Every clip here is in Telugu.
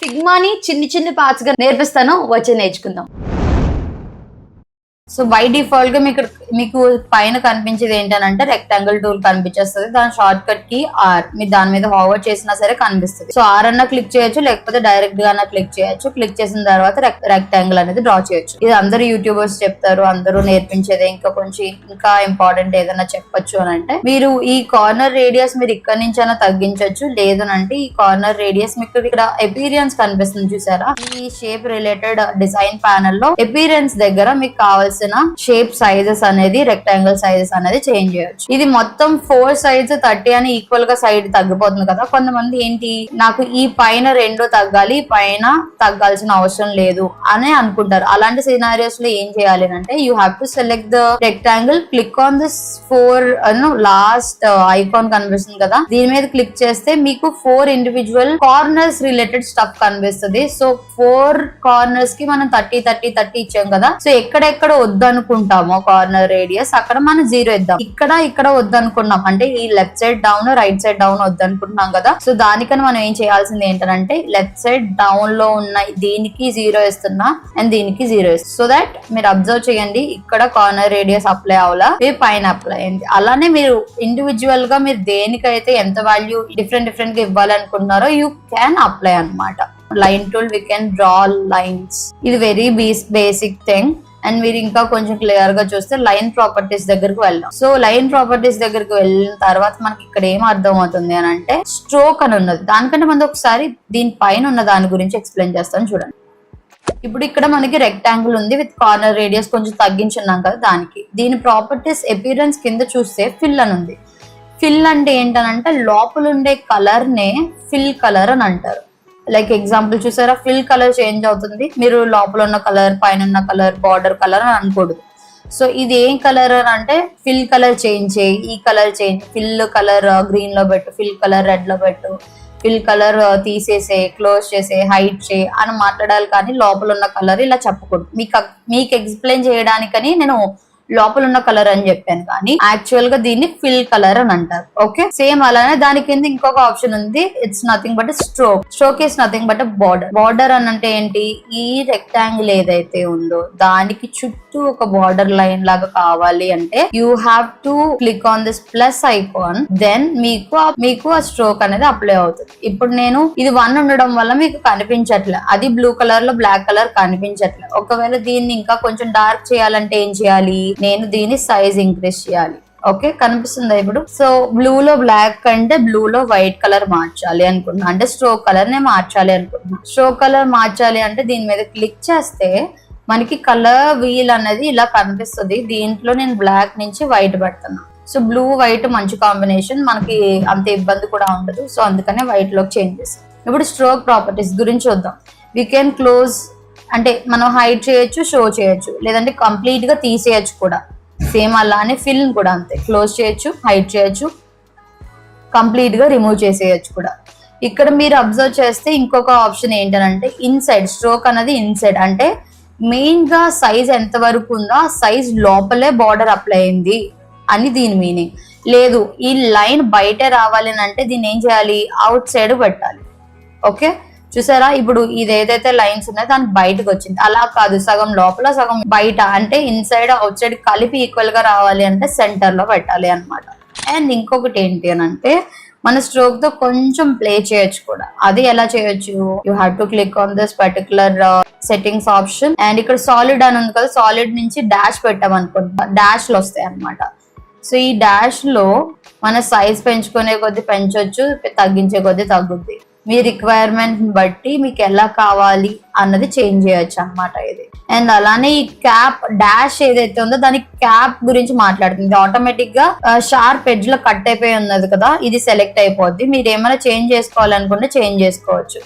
ఫిగ్మాని చిన్ని చిన్ని పార్ట్స్ గా నేర్పిస్తాను, వచ్చి నేర్చుకుందాం. సో బై డిఫాల్ట్ గా మీకు పైన కనిపించేది ఏంటంటే రెక్టాంగిల్ టూల్ కనిపించేస్తుంది. దాని షార్ట్ కట్ కి ఆర్, మీరు దాని మీద ఫార్వర్డ్ చేసినా సరే కనిపిస్తుంది. సో ఆర్ అన్న క్లిక్ చేయొచ్చు, లేకపోతే డైరెక్ట్ గా క్లిక్ చేయొచ్చు. క్లిక్ చేసిన తర్వాత రెక్టాంగిల్ అనేది డ్రా చేయొచ్చు. ఇది అందరు యూట్యూబర్స్ చెప్తారు, అందరూ నేర్పించేది. ఇంకా ఇంపార్టెంట్ ఏదైనా చెప్పొచ్చు అని అంటే, మీరు ఈ కార్నర్ రేడియస్ మీరు ఇక్కడ నుంచి అయినా తగ్గించవచ్చు. లేదనంటే ఈ కార్నర్ రేడియస్ మీకు ఇక్కడ ఎపీరియన్స్ కనిపిస్తుంది చూసారా, ఈ షేప్ రిలేటెడ్ డిజైన్ ప్యానెల్ లో ఎపీరియన్స్ దగ్గర మీకు కావాల్సిన షేప్ సైజెస్ అనేది, రెక్టాంగిల్ సైజెస్ అనేది చేంజ్ చేయొచ్చు. ఇది మొత్తం 4 సైడ్స్ 30 అని ఈక్వల్ గా సైడ్ తగ్గిపోతుంది కదా. కొంతమంది ఏంటి, నాకు ఈ పైన 2 తగ్గాలి, పైన తగ్గాల్సిన అవసరం లేదు అని అనుకుంటారు. అలాంటి సినారియోస్ లో ఏం చేయాలి అంటే, you have to select the rectangle, click on this 4 last icon కనిపిస్తుంది కదా, దీని మీద క్లిక్ చేస్తే మీకు 4 ఇండివిజువల్ కార్నర్స్ రిలేటెడ్ స్టఫ్ కనిపిస్తుంది. సో 4 కార్నర్స్ కి మనం 30 ఇచ్చాం కదా. సో ఎక్కడెక్కడ వద్దనుకుంటామో కార్నర్ రేడియస్ అక్కడ మనం 0 ఇద్దాం. ఇక్కడ వద్దనుకున్నాం అంటే ఈ left side down, right side down వద్దనుకుంటున్నాం కదా. సో దానికని మనం ఏం చేయాల్సింది ఏంటంటే, లెఫ్ట్ సైడ్ డౌన్ లో ఉన్న దీనికి 0 ఇస్తున్నా అండ్ దీనికి 0 ఇస్తున్నా. సో దట్ మీరు అబ్జర్వ్ చేయండి, ఇక్కడ కార్నర్ రేడియస్ అప్లై అవ్వాలా, మీరు పైన అప్లై అయింది. అలానే మీరు ఇండివిజువల్ గా మీరు దేనికైతే ఎంత వాల్యూ డిఫరెంట్ గా ఇవ్వాలనుకుంటున్నారో యూ క్యాన్ అప్లై అన్నమాట. Line tool, we can draw lines. ఇది వెరీ బేసిక్ థింగ్. అండ్ మీరు ఇంకా కొంచెం క్లియర్ గా చూస్తే లైన్ ప్రాపర్టీస్ దగ్గరకు వెళ్దాం. సో లైన్ ప్రాపర్టీస్ దగ్గరకు వెళ్ళిన తర్వాత మనకి ఇక్కడ ఏం అర్థం అవుతుంది అని అంటే, స్ట్రోక్ అని ఉన్నది. దానికంటే మనం ఒకసారి దీనిపైన ఉన్న దాని గురించి ఎక్స్ప్లెయిన్ చేస్తాను చూడండి. ఇప్పుడు ఇక్కడ మనకి రెక్టాంగిల్ ఉంది విత్ కార్నర్ రేడియస్ కొంచెం తగ్గించున్నాం కదా దానికి. దీని ప్రాపర్టీస్ అపియరెన్స్ కింద చూస్తే ఫిల్ అని ఉంది. ఫిల్ అంటే ఏంటనంటే, లోపల ఉండే కలర్ నే ఫిల్ కలర్ అని అంటారు. లైక్ ఎగ్జాంపుల్ చూసారా, ఫిల్ కలర్ చేంజ్ అవుతుంది. మీరు లోపల ఉన్న కలర్, పైన ఉన్న కలర్, బార్డర్ కలర్ అని అనుకోడు. సో ఇది ఏం కలర్ అని అంటే, ఫిల్ కలర్ చేంజ్ చేయి, ఈ colour change, fill colour green లో పెట్టు, ఫిల్ కలర్ రెడ్ లో పెట్టు, ఫిల్ కలర్ తీసేసే, క్లోజ్ చేసే, హైట్ చేయి అని మాట్లాడాలి. కానీ లోపల ఉన్న కలర్ ఇలా చెప్పకూడదు. మీకు ఎక్స్ప్లెయిన్ చేయడానికని నేను లోపల ఉన్న కలర్ అని చెప్పాను, కానీ యాక్చువల్ గా దీన్ని ఫిల్ కలర్ అని అంటారు. ఓకే, సేమ్ అలానే దాని కింద ఇంకొక ఆప్షన్ ఉంది. It's nothing but stroke. Stroke is nothing but border. Border అని అంటే ఏంటి, ఈ రెక్టాంగిల్ ఏదైతే ఉందో దానికి చుట్టూ ఒక బార్డర్ లైన్ లాగా కావాలి అంటే you have to click on this plus icon. Then మీకు ఆ స్ట్రోక్ అనేది అప్లై అవుతుంది. ఇప్పుడు నేను ఇది 1 ఉండడం వల్ల మీకు కనిపించట్లే, అది బ్లూ కలర్ లో బ్లాక్ కలర్ కనిపించట్లే. ఒకవేళ దీన్ని ఇంకా కొంచెం డార్క్ చేయాలంటే ఏం చేయాలి, నేను దీని సైజ్ ఇంక్రీజ్ చేయాలి. ఓకే, కనిపిస్తుందా ఇప్పుడు? సో బ్లూ లో బ్లాక్ కంటే బ్లూ లో వైట్ కలర్ మార్చాలి అనుకుంటున్నా, అంటే స్ట్రోక్ కలర్ నే మార్చాలి అనుకుంటున్నా. స్ట్రోక్ కలర్ మార్చాలి అంటే దీని మీద క్లిక్ చేస్తే మనకి కలర్ వీల్ అనేది ఇలా కనిపిస్తుంది. దీంట్లో నేను బ్లాక్ నుంచి వైట్ పెడుతున్నా. సో బ్లూ వైట్ మంచి కాంబినేషన్, మనకి అంత ఇబ్బంది కూడా ఉండదు. సో అందుకనే వైట్ లోకి చేంజ్ చేస్తాం. ఇప్పుడు స్ట్రోక్ ప్రాపర్టీస్ గురించి చూద్దాం. వీ కెన్ క్లోజ్ అంటే మనం హైడ్ చేయొచ్చు, షో చేయొచ్చు, లేదంటే కంప్లీట్ గా తీసేయచ్చు కూడా. సేమ్ అలానే ఫిల్ కూడా అంతే, క్లోజ్ చేయొచ్చు, హైడ్ చేయొచ్చు, కంప్లీట్ గా రిమూవ్ చేసేయచ్చు కూడా. ఇక్కడ మీరు అబ్జర్వ్ చేస్తే ఇంకొక ఆప్షన్ ఏంటంటే, ఇన్సైడ్ స్ట్రోక్ అనేది ఇన్సైడ్ అంటే మెయిన్ గా సైజ్ ఎంత వరకు ఉందో ఆ సైజ్ లోపలే బార్డర్ అప్లై అయింది అని దీని మీనింగ్. లేదు ఈ లైన్ బయటే రావాలి అంటే దీన్ని ఏం చేయాలి, అవుట్ సైడ్ పెట్టాలి. ఓకే, చూసారా, ఇప్పుడు ఇది ఏదైతే లైన్స్ ఉన్నాయో దాని బయటకు వచ్చింది. అలా కాదు, సగం లోపల సగం బయట, అంటే ఇన్సైడ్ అవుట్ సైడ్ కలిపి ఈక్వల్ గా రావాలి అంటే సెంటర్ లో పెట్టాలి అనమాట. అండ్ ఇంకొకటి ఏంటి అని అంటే, మన స్ట్రోక్ తో కొంచెం ప్లే చేయొచ్చు కూడా. అది ఎలా చేయొచ్చు, you have to click on this particular settings option. And ఇక్కడ సాలిడ్ అని ఉంది కదా, సాలిడ్ నుంచి డాష్ పెట్టామనుకుంటా, డాష్ లు వస్తాయి అనమాట. సో ఈ డాష్ లో మన సైజ్ పెంచుకునే కొద్ది పెంచొచ్చు, తగ్గించే కొద్ది తగ్గుద్ది. మీ రిక్వైర్మెంట్ బట్టి మీకు ఎలా కావాలి అన్నది చేంజ్ చేయొచ్చు అనమాట ఇది. అండ్ అలానే ఈ క్యాప్ డాష్ ఏదైతే ఉందో దాని క్యాప్ గురించి మాట్లాడుతుంది. ఆటోమేటిక్ గా షార్ప్ ఎడ్జ్ లో కట్ అయిపోయి ఉన్నది కదా, ఇది సెలెక్ట్ అయిపోద్ది. మీరు ఏమైనా చేంజ్ చేసుకోవాలనుకుంటే చేంజ్ చేసుకోవచ్చు.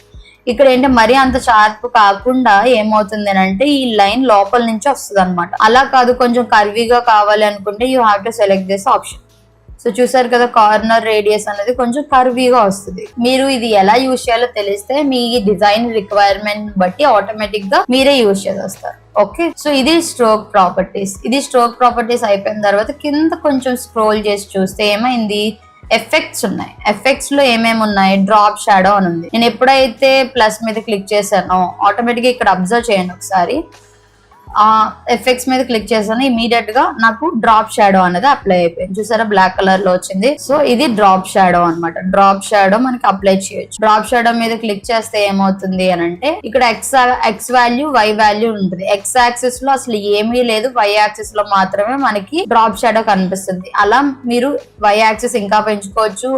ఇక్కడ ఏంటి, మరీ అంత షార్ప్ కాకుండా ఏమవుతుంది అంటే ఈ లైన్ లోపల నుంచి వస్తుంది అనమాట. అలా కాదు, కొంచెం కర్వీగా కావాలి అనుకుంటే you have to select this option. So చూసారు కదా, కార్నర్ రేడియస్ అనేది కొంచెం కర్వీగా వస్తుంది. మీరు ఇది ఎలా యూజ్ చేయాలో తెలిస్తే మీ డిజైన్ రిక్వైర్మెంట్ బట్టి ఆటోమేటిక్ గా మీరే యూజ్ చేస్తారు. ఓకే, సో ఇది స్ట్రోక్ ప్రాపర్టీస్. ఇది స్ట్రోక్ ప్రాపర్టీస్ అయిపోయిన తర్వాత కింద కొంచెం స్క్రోల్ చేసి చూస్తే ఏమైంది, ఎఫెక్ట్స్ ఉన్నాయి. ఎఫెక్ట్స్ లో ఏమేమి ఉన్నాయి, డ్రాప్ షాడో అని ఉంది. నేను ఎప్పుడైతే ప్లస్ మీద క్లిక్ చేశానో ఆటోమేటిక్ గా ఇక్కడ అబ్జర్వ్ చేయండి ఒకసారి, ఆ ఎఫెక్ట్స్ మీద క్లిక్ చేశాను, ఇమీడియట్ గా నాకు డ్రాప్ షాడో అనేది అప్లై అయిపోయింది. చూసారా బ్లాక్ కలర్ లో వచ్చింది. సో ఇది డ్రాప్ షాడో అన్నమాట. డ్రాప్ షాడో మనకి అప్లై చేయొచ్చు. డ్రాప్ షాడో మీద క్లిక్ చేస్తే ఏమవుతుంది అని అంటే ఇక్కడ ఎక్స్ వాల్యూ, వై వాల్యూ ఉంటుంది. ఎక్స్ యాక్సిస్ లో అసలు ఏమీ లేదు, వై యాక్సిస్ లో మాత్రమే మనకి డ్రాప్ షాడో కనిపిస్తుంది. అలా మీరు వై యాక్సిస్ ఇంకా పెంచుకోవచ్చు,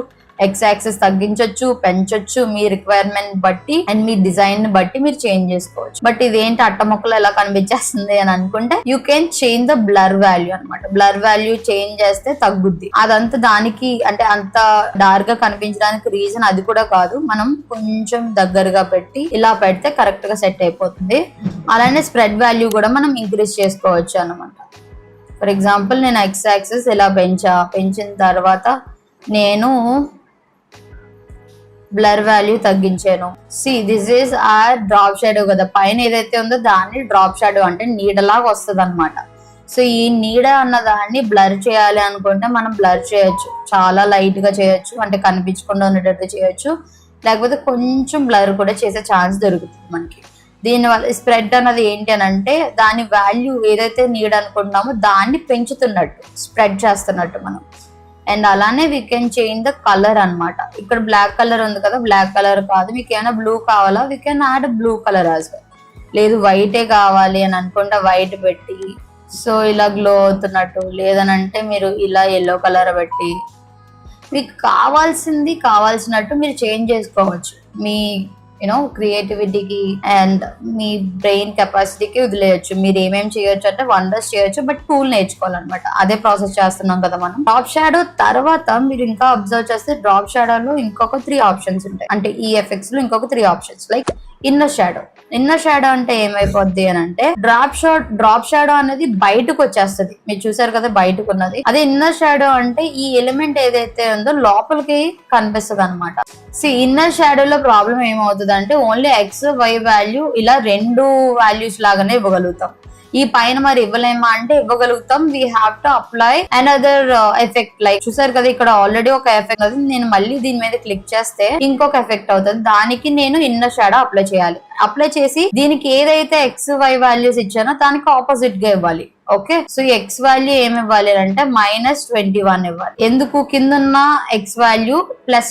ఎక్స్ యాక్సిస్ తగ్గించొచ్చు, పెంచొచ్చు, మీ రిక్వైర్మెంట్ బట్టి అండ్ మీ డిజైన్ బట్టి మీరు చేంజ్ చేసుకోవచ్చు. బట్ ఇదేంటి అట్ట మొక్కలు ఎలా కనిపించేస్తుంది అని అనుకుంటే you can change the blur value అనమాట. బ్లర్ వాల్యూ చేంజ్ చేస్తే తగ్గుద్ది. అదంతా దానికి అంటే అంత డార్క్ గా కనిపించడానికి రీజన్ అది కూడా కాదు, మనం కొంచెం దగ్గరగా పెట్టి ఇలా పెడితే కరెక్ట్ గా సెట్ అయిపోతుంది. అలానే స్ప్రెడ్ వాల్యూ కూడా మనం ఇంక్రీజ్ చేసుకోవచ్చు అనమాట. ఫర్ ఎగ్జాంపుల్ నేను ఎక్స్ యాక్సిస్ ఇలా పెంచిన తర్వాత నేను బ్లర్ వాల్యూ తగ్గించాను. See this is are drop shadow కదా, పైన ఏదైతే ఉందో దాన్ని డ్రాప్ షాడో అంటే నీడలాగా వస్తుంది అనమాట. సో ఈ నీడ అన్న దాన్ని బ్లర్ చేయాలి అనుకుంటే మనం బ్లర్ చేయొచ్చు, చాలా లైట్ గా చేయొచ్చు, అంటే కనిపించకుండా ఉండేటట్టు చేయొచ్చు, లేకపోతే కొంచెం బ్లర్ కూడా చేసే ఛాన్స్ దొరుకుతుంది మనకి. దీనివల్ల స్ప్రెడ్ అన్నది ఏంటి అని అంటే దాని వాల్యూ ఏదైతే నీడ అనుకుంటున్నామో దాన్ని పెంచుతున్నట్టు, స్ప్రెడ్ చేస్తున్నట్టు మనం. అండ్ అలానే we can change the colour అనమాట. ఇక్కడ బ్లాక్ కలర్ ఉంది కదా, బ్లాక్ కలర్ కాదు, మీకు ఏమైనా బ్లూ కావాలా we can add blue colour as well. లేదు వైటే కావాలి అని అనుకుంటే వైట్ పెట్టి సో ఇలా గ్లో అవుతున్నట్టు, లేదనంటే మీరు ఇలా ఎల్లో కలర్ పెట్టి మీకు కావాల్సినట్టు మీరు చేంజ్ చేసుకోవచ్చు. మీ క్రియేటివిటీకి అండ్ మీ బ్రెయిన్ కెపాసిటీకి వదిలేయచ్చు. మీరు ఏమేమి చేయొచ్చు అంటే వండర్స్ చేయొచ్చు, బట్ టూల్ నేర్చుకోవాలన్నమాట. అదే ప్రాసెస్ చేస్తున్నాం కదా మనం. డ్రాప్ షాడో తర్వాత మీరు ఇంకా అబ్జర్వ్ చేస్తే డ్రాప్ షాడోలో ఇంకొక 3 ఆప్షన్స్ ఉంటాయి. అంటే ఈ ఎఫెక్ట్స్ లో ఇంకొక 3 options like inner shadow. Inner shadow అంటే ఏమైపోద్ది అని అంటే డ్రాప్ షాడో అనేది బయటకు వచ్చేస్తుంది. మీరు చూసారు కదా బయటకు ఉన్నది. అదే ఇన్నర్ షాడో అంటే ఈ ఎలిమెంట్ ఏదైతే ఉందో లోపలికి కనిపిస్తుంది అనమాట. ఇన్నర్ షాడోలో ప్రాబ్లం ఏమవుతుంది అంటే ఓన్లీ ఎక్స్ వై వాల్యూ ఇలా 2 వాల్యూస్ లాగానే ఇవ్వగలుగుతాం. ఈ పైన మరి ఇవ్వలేమా అంటే ఇవ్వగలుగుతాం. We have to apply another effect. Like చూసారు కదా ఇక్కడ ఆల్రెడీ ఒక ఎఫెక్ట్ అవుతుంది, నేను మళ్ళీ దీని మీద క్లిక్ చేస్తే ఇంకొక ఎఫెక్ట్ అవుతుంది. దానికి నేను ఇన్నర్ షాడో అప్లై చేయాలి. అప్లై చేసి దీనికి ఏదైతే ఎక్స్ వై వాల్యూస్ ఇచ్చానో దానికి ఆపోజిట్ గా ఇవ్వాలి. ఓకే, సో ఎక్స్ వాల్యూ ఏమి ఇవ్వాలి అంటే -21 ఇవ్వాలి. ఎందుకు కింద ఉన్న ఎక్స్ వాల్యూ ప్లస్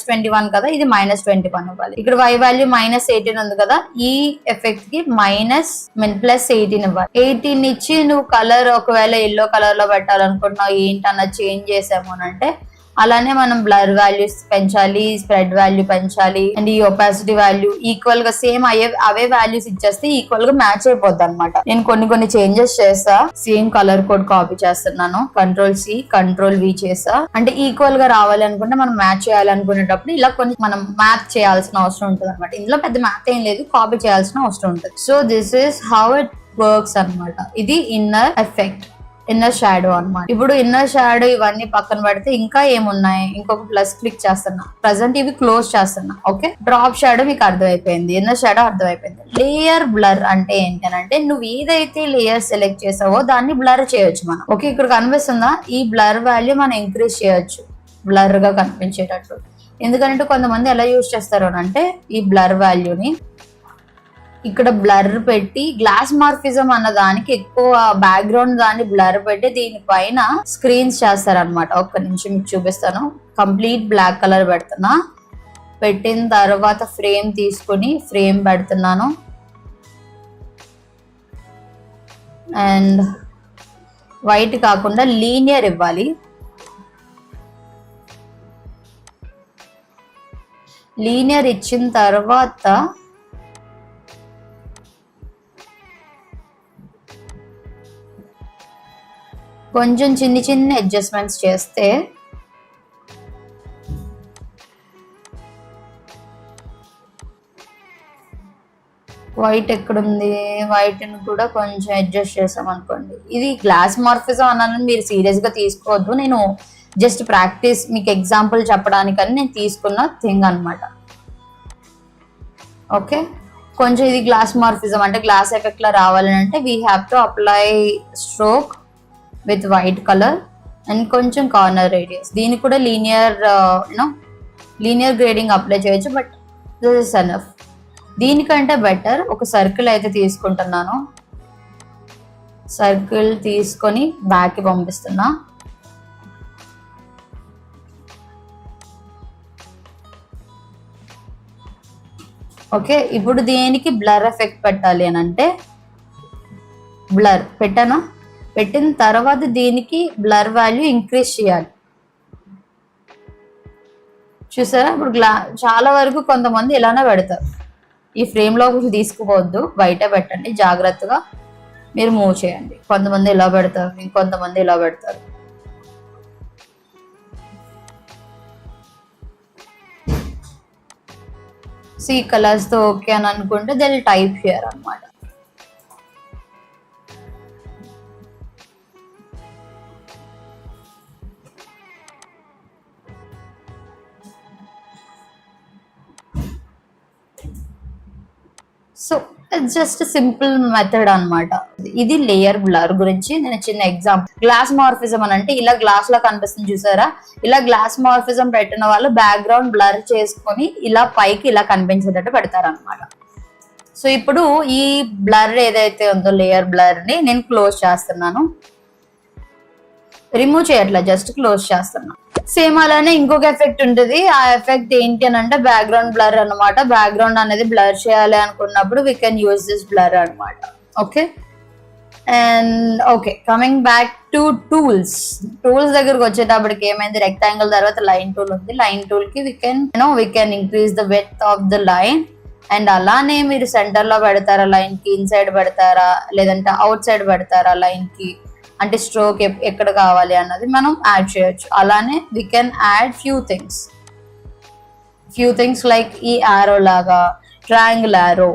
21 కదా, ఇది -21 ఇవ్వాలి. ఇక్కడ వై వాల్యూ -18 ఉంది కదా, ఈ ఎఫెక్ట్ కి +18 ఇవ్వాలి. 18 ఇచ్చి నువ్వు కలర్ ఒకవేళ ఎల్లో కలర్ లో పెట్టాలనుకుంటున్నావు, ఏంటన్నా చేంజ్ చేసాము అంటే అలానే మనం బ్లర్ వాల్యూస్ పెంచాలి, స్ప్రెడ్ వాల్యూ పెంచాలి, అండ్ ఈ ఒపాసిటీ వాల్యూ ఈక్వల్ గా సేమ్ అవే వాల్యూస్ ఇచ్చేస్తే ఈక్వల్ గా మ్యాచ్ అయిపోద్ది అనమాట. నేను కొన్ని చేంజెస్ చేస్తా. సేమ్ కలర్ కోడ్ కాపీ చేస్తున్నాను, Ctrl+C Ctrl+V చేసా. అంటే ఈక్వల్ గా రావాలి అనుకుంటే మనం మ్యాచ్ చేయాలి అనుకునేటప్పుడు ఇలా కొన్ని మనం మ్యాథ్ చేయాల్సిన అవసరం ఉంటుంది అనమాట. ఇందులో పెద్ద మ్యాథ్ ఏం లేదు, కాపీ చేయాల్సిన అవసరం ఉంటుంది. So this is how it works అనమాట. ఇది ఇన్నర్ ఎఫెక్ట్, ఇన్నర్ షాడో అన్నమాట. ఇప్పుడు ఇన్నర్ షాడో ఇవన్నీ పక్కన పెడితే ఇంకా ఏమున్నాయి, ఇంకొక ప్లస్ క్లిక్ చేస్తున్నా. ప్రజెంట్ ఇవి క్లోజ్ చేస్తున్నా. ఓకే, డ్రాప్ షాడో మీకు అర్థమైపోయింది, ఇన్నర్ షాడో అర్థమైపోయింది. లేయర్ బ్లర్ అంటే ఏంటి అంటే నువ్వు ఏదైతే లేయర్ సెలెక్ట్ చేసావో దాన్ని బ్లర్ చేయొచ్చు మనం. ఓకే, ఇక్కడ కనిపిస్తుందా, ఈ బ్లర్ వాల్యూ మనం ఇంక్రీజ్ చేయొచ్చు బ్లర్ గా కనిపించేటట్టు. ఎందుకంటే కొంతమంది ఎలా యూజ్ చేస్తారు అని అంటే ఈ బ్లర్ వాల్యూని ఇక్కడ బ్లర్ పెట్టి గ్లాస్ మార్ఫిజం అన్న దానికి ఎక్కువ బ్యాక్గ్రౌండ్ దాన్ని బ్లర్ పెట్టి దీనిపైన స్క్రీన్స్ చేస్తారనమాట. ఒక్క నిమిషం మీకు చూపిస్తాను. కంప్లీట్ బ్లాక్ కలర్ పెడుతున్నా. పెట్టిన తర్వాత ఫ్రేమ్ తీసుకుని ఫ్రేమ్ పెడుతున్నాను. అండ్ వైట్ కాకుండా లీనియర్ ఇవ్వాలి. లీనియర్ ఇచ్చిన తర్వాత కొంచెం చిన్న అడ్జస్ట్మెంట్స్ చేస్తే వైట్ ఎక్కడుంది, వైట్ ని కూడా కొంచెం అడ్జస్ట్ చేసాం అనుకోండి. ఇది గ్లాస్ మార్ఫిజం అన్నాను, మీరు సీరియస్ గా తీసుకోవద్దు. నేను జస్ట్ ప్రాక్టీస్ మీకు ఎగ్జాంపుల్ చెప్పడానికని నేను తీసుకున్న థింగ్ అనమాట. ఓకే, కొంచెం ఇది గ్లాస్ మార్ఫిజం అంటే గ్లాస్ ఎఫెక్ట్ లా రావాలని అంటే we have to apply stroke with white colour and కొంచెం కార్నర్ రేడియస్. దీనికి కూడా లీనియర్ గ్రేడింగ్ అప్లై చేయొచ్చు, బట్ దిస్ ఇస్ ఎనఫ్. దీనికంటే బెటర్ ఒక సర్కిల్ అయితే తీసుకుంటున్నాను. సర్కిల్ తీసుకొని బ్యాక్కి పంపిస్తున్నా. ఓకే, ఇప్పుడు దీనికి బ్లర్ ఎఫెక్ట్ పెట్టాలి అని అంటే బ్లర్ పెట్టానా, పెట్టిన తర్వాత దీనికి బ్లర్ వాల్యూ ఇంక్రీజ్ చేయాలి. చూసారా, ఇప్పుడు చాలా వరకు కొంతమంది ఇలానే పెడతారు. ఈ ఫ్రేమ్ లోకి తీసుకుపోవద్దు, బయట పెట్టండి, జాగ్రత్తగా మీరు మూవ్ చేయండి. కొంతమంది ఇలా పెడతారు, ఇంకొంతమంది ఇలా పెడతారు. సి కలర్స్ తో ఓకే అని అనుకుంటే దే విల్ టైప్ హియర్ అన్నమాట. So it's just simple method అన్నమాట. ఇది లేయర్ బ్లర్ గురించి నేను చిన్న ఎగ్జాంపుల్. గ్లాస్ మార్ఫిజం అని అంటే ఇలా గ్లాస్ లా కనిపిస్తుంది చూసారా, ఇలా గ్లాస్ మార్ఫిజం పెట్టిన వాళ్ళు బ్యాక్గ్రౌండ్ బ్లర్ చేసుకొని ఇలా పైకి ఇలా కనిపించేటట్టు పెడతారు అనమాట. సో ఇప్పుడు ఈ బ్లర్ ఏదైతే ఉందో లేయర్ బ్లర్ ని నేను క్లోజ్ చేస్తున్నాను, రిమూవ్ చేయట్లా, జస్ట్ క్లోజ్ చేస్తున్నా. సేమ్ అలానే ఇంకొక ఎఫెక్ట్ ఉంటుంది. ఆ ఎఫెక్ట్ ఏంటి అని అంటే బ్యాక్గ్రౌండ్ బ్లర్ అనమాట. బ్యాక్గ్రౌండ్ అనేది బ్లర్ చేయాలి అనుకున్నప్పుడు we can use this blur అనమాట. Okay, and okay, coming back to tools. Tools దగ్గరకు వచ్చేటప్పటికి ఏమైంది, రెక్టాంగిల్ తర్వాత లైన్ టూల్ ఉంది. లైన్ టూల్ కి we can increase the width of the line. And అలానే మీరు సెంటర్ లో పెడతారా లైన్ కి, ఇన్సైడ్ పెడతారా లేదంటే అవుట్ సైడ్ పెడతారా లైన్ కి, అంటే స్ట్రోక్ ఎక్కడ కావాలి అన్నది మనం యాడ్ చేయొచ్చు. అలానే we can add few things like ఈ ఆరో లాగా, ట్రయాంగిల్ ఆరో,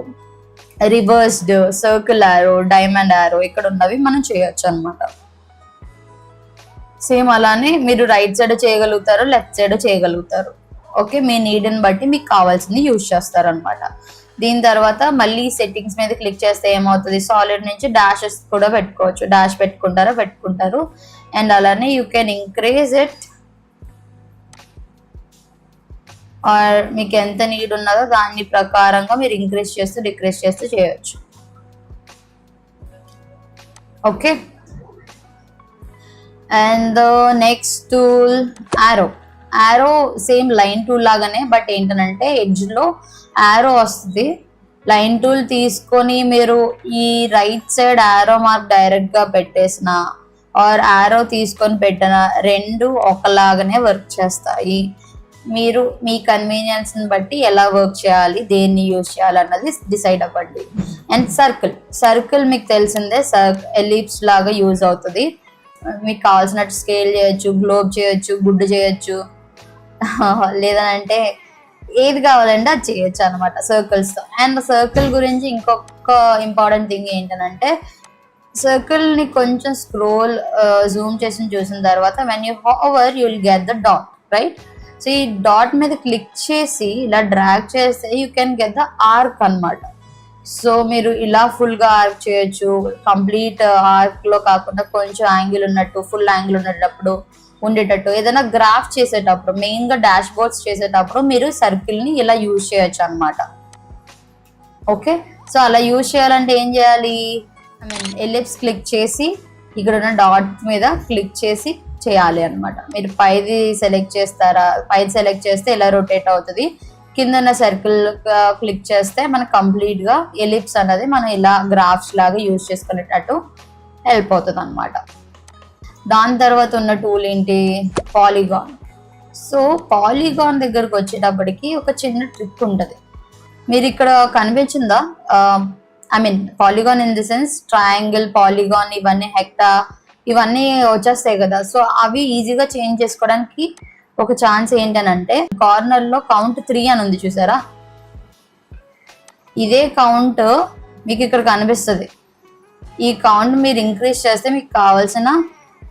రివర్స్డ్, సర్కిల్ ఆరో, డైమండ్ ఆరో, ఇక్కడ ఉన్నవి మనం చేయొచ్చు అనమాట. సేమ్ అలానే మీరు రైట్ సైడ్ చేయగలుగుతారు, లెఫ్ట్ సైడ్ చేయగలుగుతారు. ఓకే, మీ నీడ్ని బట్టి మీకు కావాల్సింది యూజ్ చేస్తారు అనమాట. దీని తర్వాత మళ్ళీ సెట్టింగ్స్ మీద క్లిక్ చేస్తే ఏమవుతుంది, సాలిడ్ నుంచి డాషెస్ కూడా పెట్టుకోవచ్చు. డాష్ పెట్టుకుంటారు. అండ్ అలానే you can increase it, or మీకు ఎంత నీడ్ ఉన్నదో దాని ప్రకారంగా మీరు ఇంక్రీజ్ చేస్తూ డిక్రీజ్ చేస్తూ చేయొచ్చు. Okay, and the next tool ఆరో సేమ్ లైన్ టూల్ లాగానే, బట్ ఏంటంటే ఎడ్జ్ లో ఆరో వస్తుంది. లైన్ టూల్ తీసుకొని మీరు ఈ రైట్ సైడ్ ఆరో మార్క్ డైరెక్ట్ గా పెట్టేసిన ఆర్ ఆరో తీసుకొని పెట్టిన రెండు ఒకలాగానే వర్క్ చేస్తాయి. మీరు మీ కన్వీనియన్స్ ని బట్టి ఎలా వర్క్ చేయాలి, దేన్ని యూజ్ చేయాలి అన్నది డిసైడ్ అవ్వండి. అండ్ సర్కిల్ మీకు తెలిసిందే, ఎలిప్స్ లాగా యూజ్ అవుతుంది. మీకు కావాల్సినట్టు స్కేల్ చేయొచ్చు, గ్లోబ్ చేయొచ్చు, గుడ్డు చేయొచ్చు, లేదంటే ఏది కావాలంటే అది చేయొచ్చు అనమాట సర్కిల్స్ తో. అండ్ సర్కిల్ గురించి ఇంకొక ఇంపార్టెంట్ థింగ్ ఏంటంటే, సర్కిల్ ని కొంచెం జూమ్ చేసి చూసిన తర్వాత when you hover you will get the dot, right? So ఈ డాట్ మీద క్లిక్ చేసి ఇలా డ్రాగ్ చేస్తే you can get the arc అనమాట. సో మీరు ఇలా ఫుల్ గా ఆర్క్ చేయొచ్చు, కంప్లీట్ ఆర్క్ లో కాకుండా కొంచెం యాంగిల్ ఉన్నట్టు, ఫుల్ యాంగిల్ ఉండేటట్టు ఏదైనా గ్రాఫ్ చేసేటప్పుడు, మెయిన్ గా డాష్ బోర్డ్స్ చేసేటప్పుడు మీరు సర్కిల్ ని ఇలా యూజ్ చేయొచ్చు అనమాట. ఓకే, సో అలా యూజ్ చేయాలంటే ఏం చేయాలి, ఎలిప్స్ క్లిక్ చేసి ఇక్కడ ఉన్న డాట్ మీద క్లిక్ చేసి చేయాలి అనమాట. మీరు పైది సెలెక్ట్ చేస్తే ఇలా రొటేట్ అవుతుంది. కింద సర్కిల్ క్లిక్ చేస్తే మనకు కంప్లీట్ గా ఎలిప్స్ అనేది మనం ఇలా గ్రాఫ్స్ లాగా యూజ్ చేసుకునేటట్టు హెల్ప్ అవుతుంది అనమాట. దాని తర్వాత ఉన్న టూల్ ఏంటి, పాలిగాన్. సో పాలిగాన్ దగ్గరకు వచ్చేటప్పటికి ఒక చిన్న ట్రిక్ ఉంటుంది. మీరు ఇక్కడ కనిపించిందా, polygon in the sense triangle, polygon, ఇవన్నీ హెక్టా, ఇవన్నీ వచ్చేస్తాయి కదా. సో అవి ఈజీగా చేంజ్ చేసుకోవడానికి ఒక ఛాన్స్ ఏంటనంటే, కార్నర్ లో కౌంట్ 3 అని ఉంది చూసారా, ఇదే కౌంట్ మీకు ఇక్కడ కనిపిస్తుంది. ఈ కౌంట్ మీరు ఇంక్రీజ్ చేస్తే మీకు కావాల్సిన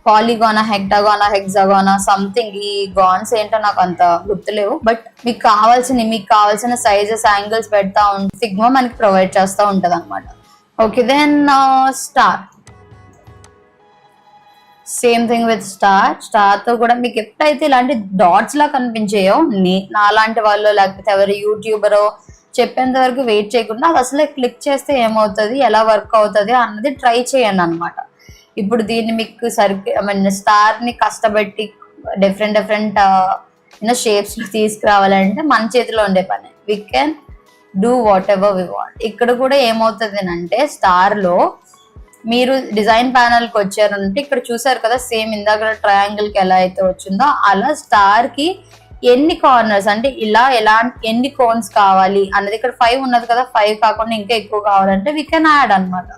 పాలిగానా, హెక్టాగానా, హెక్సాగానా, సంథింగ్, ఈ గాన్స్ ఏంటో నాకు అంత గుర్తులేవు, బట్ మీకు కావాల్సిన సైజెస్, యాంగిల్స్ పెడతా ఉంటే సిగ్మా మనకి ప్రొవైడ్ చేస్తూ ఉంటది అనమాట. Okay, then same thing with star తో కూడా మీకు ఎప్పుడైతే ఇలాంటి డాట్స్ లా కనిపించాయో నాలాంటి వాళ్ళు లేకపోతే ఎవరు యూట్యూబరో చెప్పేంత వరకు వెయిట్ చేయకుండా అది అసలే క్లిక్ చేస్తే ఏమవుతుంది, ఎలా వర్క్ అవుతుంది అన్నది ట్రై చేయండి అనమాట. ఇప్పుడు దీన్ని మీకు స్టార్ ని కష్టపెట్టి డిఫరెంట్ షేప్స్ లో తీసుకురావాలంటే మన చేతిలో ఉండే పని. We can do whatever we want. ఇక్కడ కూడా ఏమవుతుంది అంటే స్టార్ లో మీరు డిజైన్ ప్యానల్ కి వచ్చారంటే ఇక్కడ చూసారు కదా, సేమ్ ఇందాక ట్రయాంగిల్ కి ఎలా అయితే వచ్చిందో అలా స్టార్ కి ఎన్ని కార్నర్స్ అంటే ఎన్ని కోన్స్ కావాలి అన్నది ఇక్కడ 5 ఉన్నది కదా, 5 కాకుండా ఇంకా ఎక్కువ కావాలంటే వీ కెన్ యాడ్ అనమాట.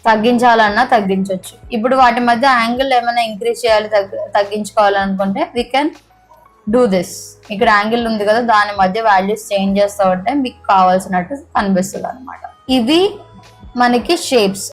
తగ్గించాలన్నా తగ్గించవచ్చు. ఇప్పుడు వాటి మధ్య యాంగిల్ ఏమైనా ఇంక్రీజ్ చేయాలి తగ్గించుకోవాలనుకుంటే వీ కెన్ డూ దిస్. ఇక్కడ యాంగిల్ ఉంది కదా, దాని మధ్య వాల్యూస్ చేంజ్ చేస్తూ ఉంటే మీకు కావాల్సినట్టు కనిపిస్తుంది అనమాట. ఇవి మనకి షేప్స్.